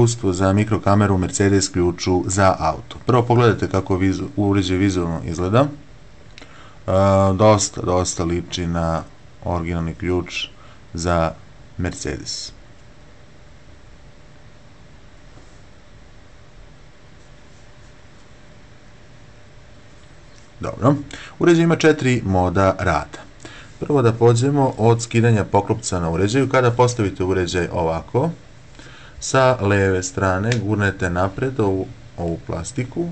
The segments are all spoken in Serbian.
uputstvo za mikrokameru Mercedes ključu za auto. Prvo pogledajte kako uređaj vizualno izgleda. Dosta liči na originalni ključ za Mercedes. Dobro, uređaj ima 4 moda rada. Prvo da pođemo od skidanja poklopca na uređaju. Kada postavite uređaj ovako, sa leve strane gurnete napred ovu plastiku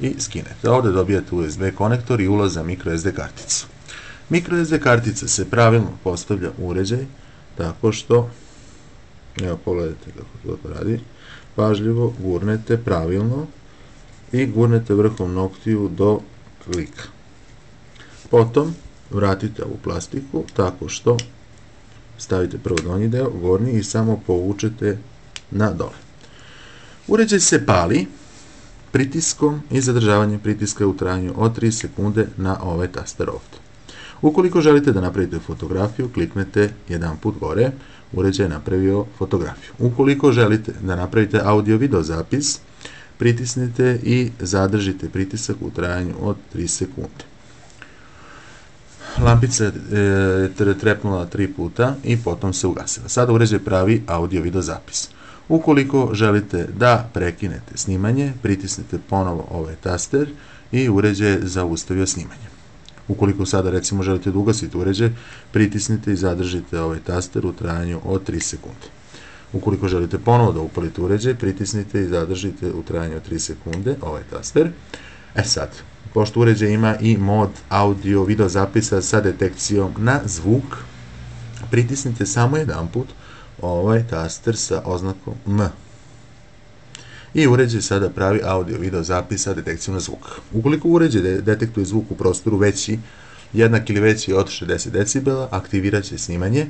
i skinete. Ovdje dobijate USB konektor i ulaz za microSD karticu. MicroSD kartica se pravilno postavlja u uređaj tako što, evo pogledajte kako to radi, pažljivo gurnete pravilno i gurnete vrhom noktiju do klika. Potom vratite ovu plastiku tako što stavite prvo donji deo, gornji i samo povučete na dole. Uređaj se pali pritiskom i zadržavanjem pritiska u trajanju od 3 sekunde na ovaj taster ovdje. Ukoliko želite da napravite fotografiju, kliknete jedan put gore, uređaj je napravio fotografiju. Ukoliko želite da napravite audio-video zapis, pritisnite i zadržite pritisak u trajanju od 3 sekunde. Lampica je trepnula 3 puta i potom se ugasila. Sada uređaj pravi audio-video zapis. Ukoliko želite da prekinete snimanje, pritisnite ponovo ovaj taster i uređaj je zaustavio snimanje. Ukoliko sada recimo želite da ugasite uređaj, pritisnite i zadržite ovaj taster u trajanju od 3 sekunde. Ukoliko želite ponovo da upalite uređaj, pritisnite i zadržite u trajanju od 3 sekunde ovaj taster. Sad, pošto uređaj ima i mod audio video zapisa sa detekcijom na zvuk, pritisnite samo jedan put ovaj taster sa oznakom M. I uređaj sada pravi audio video zapis sa detekcijom na zvuk. Ukoliko uređaj detektuje zvuk u prostoru veći, jednak ili veći od 60 decibela, aktivirat će snimanje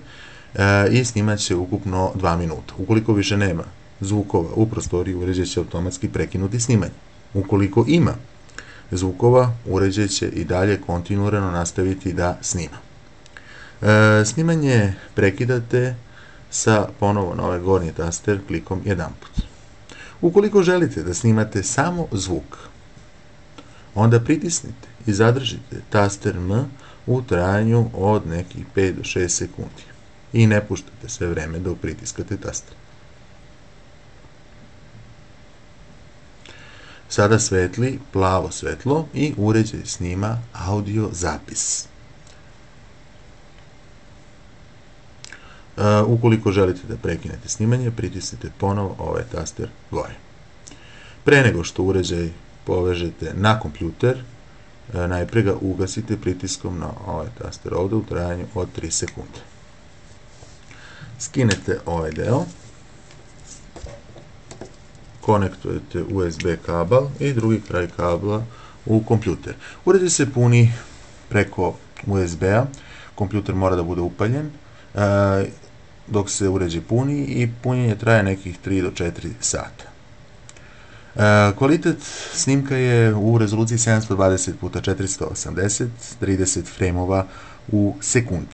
i snimat će ukupno 2 minuta. Ukoliko više nema zvukova u prostoriji, uređaj će automatski prekinuti snimanje. Ukoliko ima zvukova, uređaj će i dalje kontinuirano nastaviti da snima. Snimanje prekidate sa ponovo na ovaj gornji taster klikom jedan put. Ukoliko želite da snimate samo zvuk, onda pritisnite i zadržite taster M u trajanju od nekih 5 do 6 sekundi i ne puštate sve vreme dok pritiskate taster. Sada svetli plavo svetlo i uređaj snima audio zapis. Ukoliko želite da prekinete snimanje, pritisnite ponovo ovaj taster gore. Pre nego što uređaj povežete na kompjuter, najpre ga ugasite pritiskom na ovaj taster ovdje u trajanju od 3 sekunde. Skinete ovaj deo, konektujete USB kabel i drugi kraj kabla u kompjuter. Uređaj se puni preko USB-a, kompjuter mora da bude upaljen dok se uređaj puni i punjenje traje nekih 3 do 4 sata. Kvalitet snimka je u rezoluciji 720x480, 30 frame-ova u sekundi.